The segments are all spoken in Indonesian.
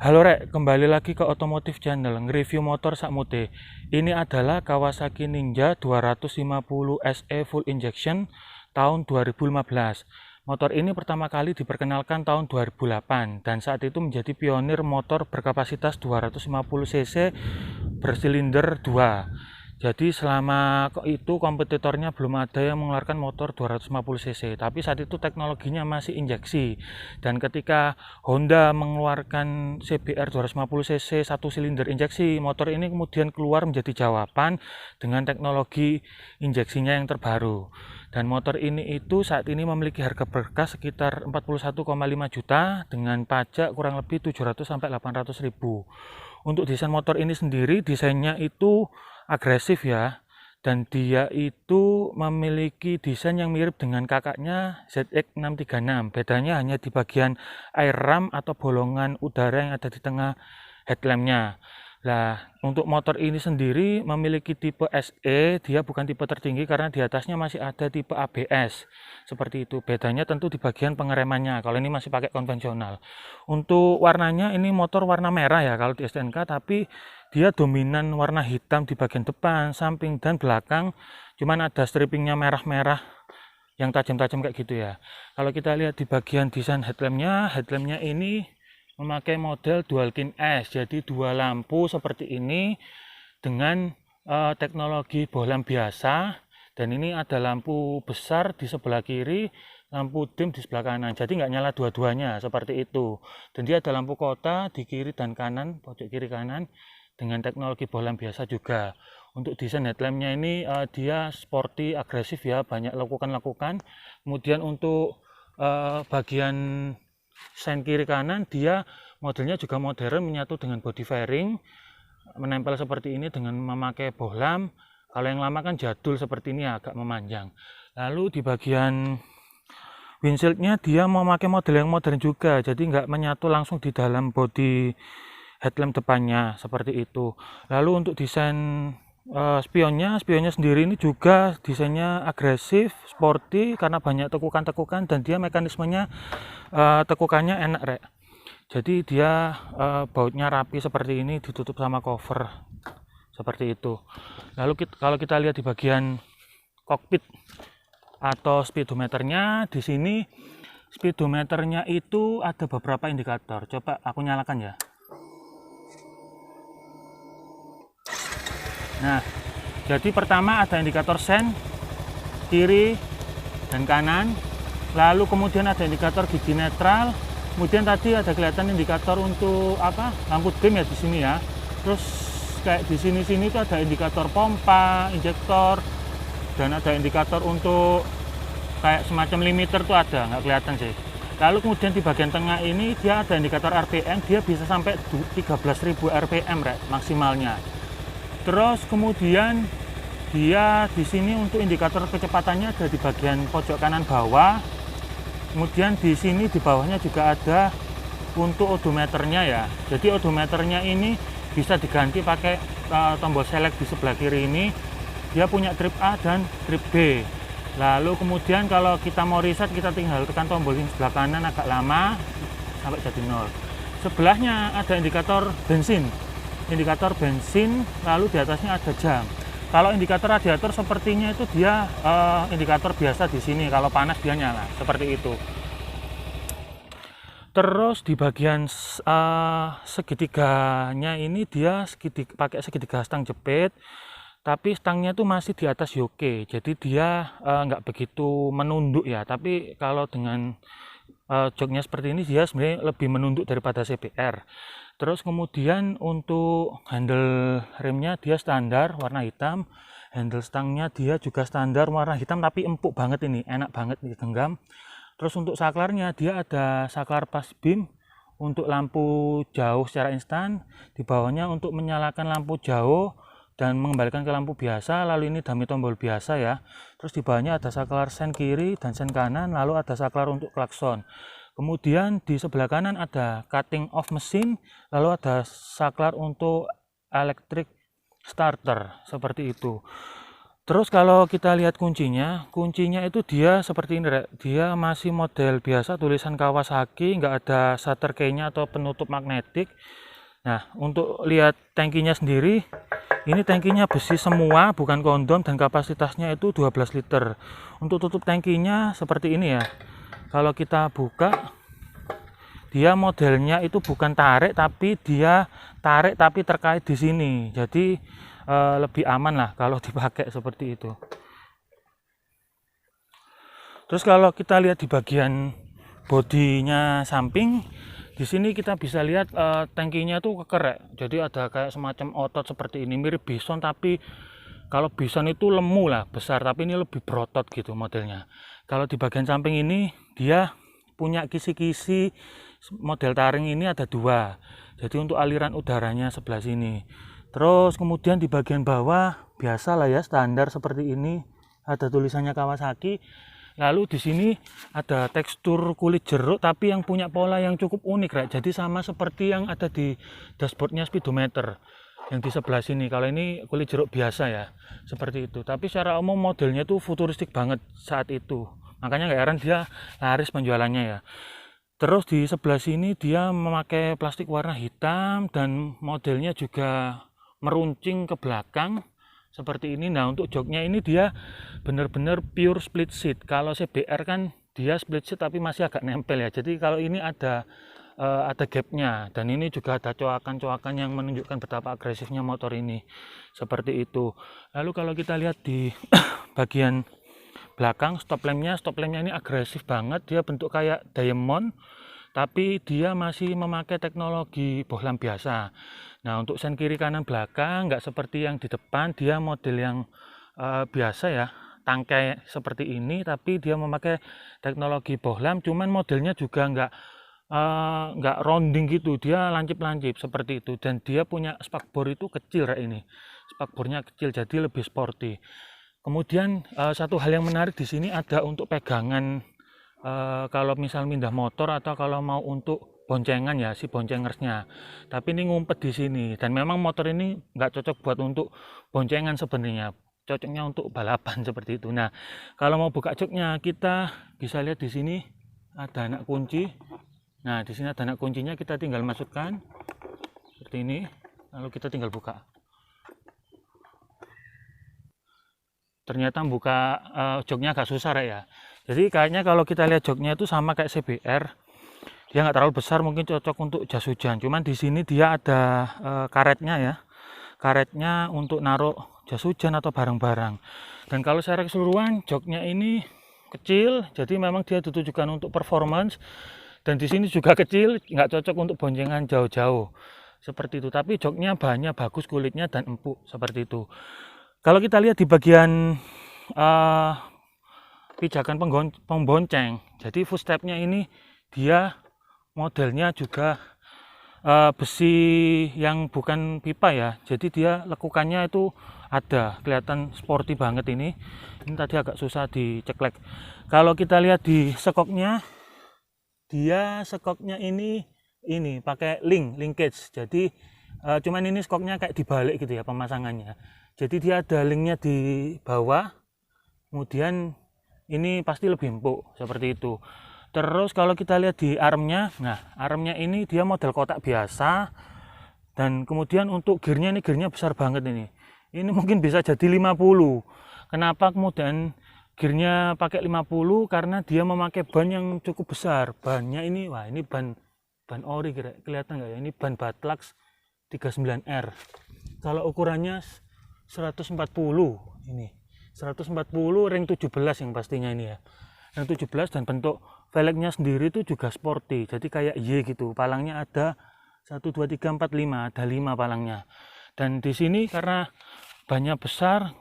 Halo Rek, kembali lagi ke Otomotif Channel, nge-review motor sakmute. Ini adalah Kawasaki Ninja 250 SE Full Injection tahun 2015. Motor ini pertama kali diperkenalkan tahun 2008 dan saat itu menjadi pionir motor berkapasitas 250 cc bersilinder 2. Jadi selama itu kompetitornya belum ada yang mengeluarkan motor 250 cc, tapi saat itu teknologinya masih injeksi. Dan ketika Honda mengeluarkan CBR 250 cc satu silinder injeksi, motor ini kemudian keluar menjadi jawaban dengan teknologi injeksinya yang terbaru. Dan motor ini itu saat ini memiliki harga berkas sekitar 41,5 juta dengan pajak kurang lebih 700 sampai 800 ribu. Untuk desain motor ini sendiri, desainnya itu agresif ya, dan dia itu memiliki desain yang mirip dengan kakaknya ZX636. Bedanya hanya di bagian air ram atau bolongan udara yang ada di tengah headlampnya. Nah, untuk motor ini sendiri memiliki tipe SE, dia bukan tipe tertinggi karena di atasnya masih ada tipe ABS. Seperti itu. Bedanya tentu di bagian pengeremannya. Kalau ini masih pakai konvensional. Untuk warnanya ini motor warna merah ya kalau di STNK, tapi dia dominan warna hitam di bagian depan, samping dan belakang. Cuman ada stripingnya merah-merah yang tajam-tajam kayak gitu ya. Kalau kita lihat di bagian desain headlampnya ini memakai model dual kin S, jadi dua lampu seperti ini dengan teknologi bohlam biasa, dan ini ada lampu besar di sebelah kiri, lampu dim di sebelah kanan, jadi nggak nyala dua-duanya seperti itu. Dan dia ada lampu kota di kiri dan kanan, pojok kiri kanan dengan teknologi bohlam biasa juga. Untuk desain headlampnya ini dia sporty, agresif ya, banyak lekukan-lekukan. Kemudian untuk bagian sen kiri kanan dia modelnya juga modern, menyatu dengan body fairing, menempel seperti ini dengan memakai bohlam. Kalau yang lama kan jadul seperti ini agak memanjang. Lalu di bagian windshieldnya dia memakai model yang modern juga, jadi nggak menyatu langsung di dalam body headlamp depannya seperti itu. Lalu untuk desain spionnya sendiri ini juga desainnya agresif, sporty karena banyak tekukan-tekukan, dan dia mekanismenya tekukannya enak Rek. Jadi dia bautnya rapi seperti ini, ditutup sama cover seperti itu. Lalu kalau kita lihat di bagian kokpit atau speedometernya, di sini speedometernya itu ada beberapa indikator. Coba aku nyalakan ya. Nah, jadi pertama ada indikator sen kiri dan kanan, lalu kemudian ada indikator gigi netral, kemudian tadi ada kelihatan indikator untuk lampu dim ya di sini ya. Terus kayak di sini itu ada indikator pompa, injektor, dan ada indikator untuk kayak semacam limiter tuh ada, nggak kelihatan sih. Lalu kemudian di bagian tengah ini dia ada indikator RPM, dia bisa sampai 13.000 RPM maksimalnya. Terus kemudian dia di sini untuk indikator kecepatannya ada di bagian pojok kanan bawah. Kemudian di sini di bawahnya juga ada untuk odometernya ya. Jadi odometernya ini bisa diganti pakai tombol select di sebelah kiri ini. Dia punya trip A dan trip B. Lalu kemudian kalau kita mau reset, kita tinggal tekan tombol yang sebelah kanan agak lama sampai jadi 0. Sebelahnya ada indikator bensin. Lalu di atasnya ada jam. Kalau indikator radiator sepertinya itu dia indikator biasa di sini, kalau panas dia nyala seperti itu. Terus di bagian segitiganya ini dia pakai segitiga stang jepit, tapi stangnya tuh masih di atas yoke, jadi dia nggak begitu menunduk ya. Tapi kalau dengan joknya seperti ini dia sebenarnya lebih menunduk daripada CBR. Terus kemudian untuk handle remnya dia standar warna hitam, handle stangnya dia juga standar warna hitam tapi empuk banget ini, enak banget digenggam. Terus untuk saklarnya dia ada saklar pas beam untuk lampu jauh secara instan, di bawahnya untuk menyalakan lampu jauh dan mengembalikan ke lampu biasa. Lalu ini dummy tombol biasa ya. Terus di bawahnya ada saklar sen kiri dan sen kanan, lalu ada saklar untuk klakson. Kemudian di sebelah kanan ada cutting off mesin, lalu ada saklar untuk electric starter seperti itu. Terus kalau kita lihat kuncinya itu dia seperti ini, Rek. Dia masih model biasa, tulisan Kawasaki, nggak ada shutter key-nya atau penutup magnetik. Nah, untuk lihat tangkinya sendiri, ini tangkinya besi semua, bukan kondom, dan kapasitasnya itu 12 liter. Untuk tutup tangkinya seperti ini ya. Kalau kita buka, dia modelnya itu bukan tarik, tapi dia tarik tapi terkait di sini. Jadi lebih aman lah kalau dipakai seperti itu. Terus kalau kita lihat di bagian bodinya samping, di sini kita bisa lihat tangkinya tuh keker. Jadi ada kayak semacam otot seperti ini, mirip bison, tapi kalau bison itu lemu lah, besar, tapi ini lebih berotot gitu modelnya. Kalau di bagian samping ini dia punya kisi-kisi, model taring ini ada dua. Jadi untuk aliran udaranya sebelah sini. Terus kemudian di bagian bawah biasa lah ya, standar seperti ini, ada tulisannya Kawasaki. Lalu di sini ada tekstur kulit jeruk tapi yang punya pola yang cukup unik, Rek. Jadi sama seperti yang ada di dashboardnya speedometer yang di sebelah sini. Kalau ini kulit jeruk biasa ya, seperti itu. Tapi secara umum modelnya tuh futuristik banget saat itu. Makanya nggak heran dia laris penjualannya ya. Terus di sebelah sini dia memakai plastik warna hitam dan modelnya juga meruncing ke belakang seperti ini. Nah, untuk joknya ini dia benar-benar pure split seat. Kalau CBR kan dia split seat tapi masih agak nempel ya. Jadi kalau ini ada gapnya, dan ini juga ada coakan-coakan yang menunjukkan betapa agresifnya motor ini, seperti itu. Lalu kalau kita lihat di bagian belakang, stop lampnya ini agresif banget. Dia bentuk kayak diamond, tapi dia masih memakai teknologi bohlam biasa. Nah, untuk sen kiri kanan belakang nggak seperti yang di depan, dia model yang biasa ya, tangkai seperti ini, tapi dia memakai teknologi bohlam. Cuman modelnya juga nggak rounding gitu, dia lancip-lancip seperti itu. Dan dia punya spakbor itu kecil, Rek, ini spakbornya kecil, jadi lebih sporty. Kemudian satu hal yang menarik di sini ada untuk pegangan, kalau misal mindah motor atau kalau mau untuk boncengan ya, si boncengersnya. Tapi ini ngumpet di sini, dan memang motor ini nggak cocok buat untuk boncengan sebenarnya, cocoknya untuk balapan seperti itu. Nah, kalau mau buka joknya kita bisa lihat di sini ada anak kunci. Nah, di sini ada anak kuncinya, kita tinggal masukkan seperti ini, lalu kita tinggal buka. Ternyata buka joknya agak susah, Rek, ya. Jadi kayaknya kalau kita lihat joknya itu sama kayak CBR, dia nggak terlalu besar, mungkin cocok untuk jas hujan. Cuman di sini dia ada karetnya ya, karetnya untuk naruh jas hujan atau barang-barang. Dan kalau secara keseluruhan joknya ini kecil, jadi memang dia ditujukan untuk performance. Dan di sini juga kecil, nggak cocok untuk boncengan jauh-jauh seperti itu. Tapi joknya bahannya bagus, kulitnya dan empuk seperti itu. Kalau kita lihat di bagian pijakan pembonceng, jadi footstepnya ini dia modelnya juga besi yang bukan pipa ya. Jadi dia lekukannya itu ada, kelihatan sporty banget ini. Ini tadi agak susah diceklek. Kalau kita lihat di sekoknya, dia sekoknya ini pakai linkage. Jadi cuman ini sekoknya kayak dibalik gitu ya pemasangannya. Jadi dia ada linknya di bawah, kemudian ini pasti lebih empuk seperti itu. Terus kalau kita lihat di armnya, nah armnya ini dia model kotak biasa, dan kemudian untuk gearnya ini gearnya besar banget ini mungkin bisa jadi 50. Kenapa kemudian gearnya pakai 50? Karena dia memakai ban yang cukup besar. Bannya ini, wah ini ban ori, kelihatan nggak ya, ini ban Batlax 39R. Kalau ukurannya 140, ini 140 ring 17 yang pastinya ini ya, ring 17. Dan bentuk velgnya sendiri itu juga sporty, jadi kayak Y gitu. Palangnya ada 1 2 3 4 5, ada 5 palangnya. Dan di sini karena bannya besar,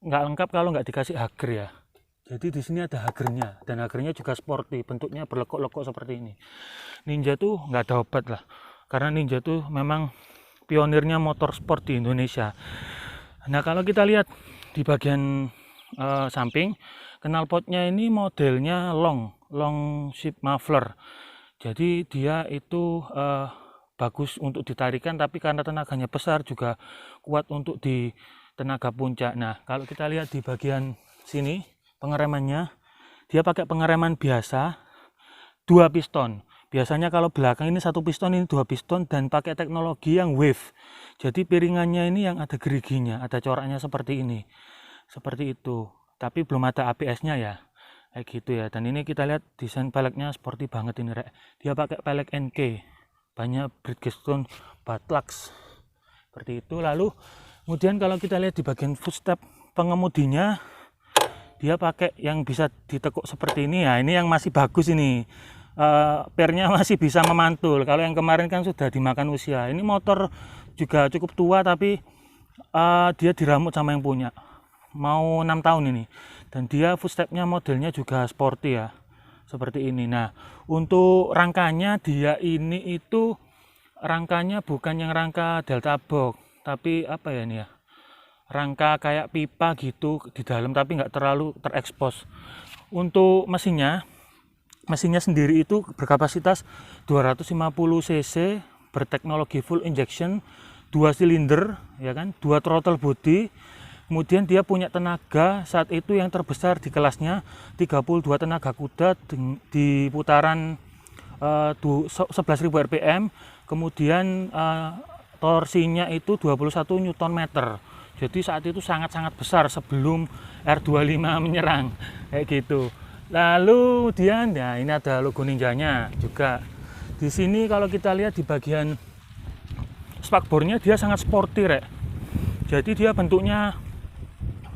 nggak lengkap kalau nggak dikasih hager ya. Jadi di sini ada hagernya, dan hagernya juga sporty, bentuknya berlekuk-lekuk seperti ini. Ninja tuh nggak ada obat lah, karena Ninja tuh memang pionirnya motor sport di Indonesia. Nah, kalau kita lihat di bagian samping, knalpotnya ini modelnya long ship muffler. Jadi dia itu bagus untuk ditarikan, tapi karena tenaganya besar juga kuat untuk tenaga puncak. Nah, kalau kita lihat di bagian sini pengeremannya, dia pakai pengereman biasa 2 piston. Biasanya kalau belakang ini 1 piston, ini 2 piston, dan pakai teknologi yang wave. Jadi piringannya ini yang ada geriginya, ada coraknya seperti ini, seperti itu. Tapi belum ada ABS-nya ya, kayak gitu ya. Dan ini kita lihat desain peleknya sporty banget ini, Rek. Dia pakai pelek NK, banyak Bridgestone Batlux, seperti itu. Lalu kemudian kalau kita lihat di bagian footstep pengemudinya, dia pakai yang bisa ditekuk seperti ini ya. Ini yang masih bagus ini, pernya masih bisa memantul. Kalau yang kemarin kan sudah dimakan usia. Ini motor juga cukup tua, tapi dia diramut sama yang punya, mau 6 tahun ini. Dan dia footstepnya modelnya juga sporty ya, seperti ini. Nah, untuk rangkanya dia ini itu rangkanya bukan yang rangka Delta Box, tapi apa ya ini ya, rangka kayak pipa gitu di dalam, tapi nggak terlalu terekspos. Untuk mesinnya sendiri itu berkapasitas 250 cc, berteknologi full injection, 2 silinder ya kan, 2 throttle body. Kemudian dia punya tenaga saat itu yang terbesar di kelasnya 32 tenaga kuda di putaran 11.000 rpm. Kemudian torsinya itu 21 Nm. Jadi saat itu sangat-sangat besar sebelum R25 menyerang kayak gitu. Lalu kemudian ya ini ada logo ninjanya juga. Di sini kalau kita lihat di bagian spakbornya dia sangat sporty, Rek. Jadi dia bentuknya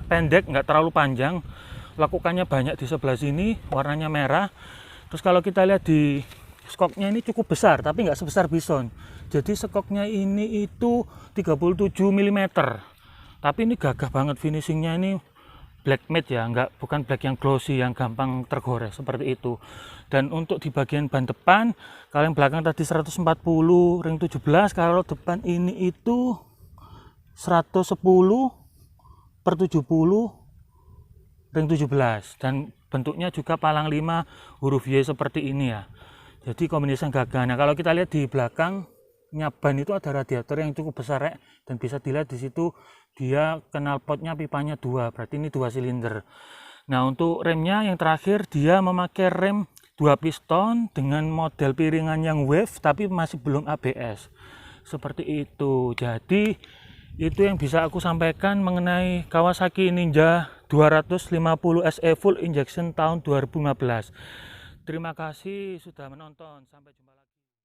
pendek, nggak terlalu panjang. Lekukannya banyak di sebelah sini, warnanya merah. Terus kalau kita lihat di skoknya ini cukup besar, tapi nggak sebesar Bison. Jadi skoknya ini itu 37 mm. Tapi ini gagah banget, finishingnya ini black matte ya, bukan black yang glossy yang gampang tergores seperti itu. Dan untuk di bagian ban depan, kalau yang belakang tadi 140 ring 17, kalau depan ini itu 110 per 70 ring 17, dan bentuknya juga palang 5 huruf Y seperti ini ya. Jadi kombinasi gagah. Nah, kalau kita lihat di belakangnya ban itu ada radiator yang cukup besar, Rek, dan bisa dilihat di situ dia knalpotnya pipanya 2, berarti ini 2 silinder. Nah, untuk remnya yang terakhir dia memakai rem 2 piston dengan model piringan yang wave tapi masih belum ABS. Seperti itu. Jadi itu yang bisa aku sampaikan mengenai Kawasaki Ninja 250 SE full injection tahun 2015. Terima kasih sudah menonton. Sampai jumpa lagi.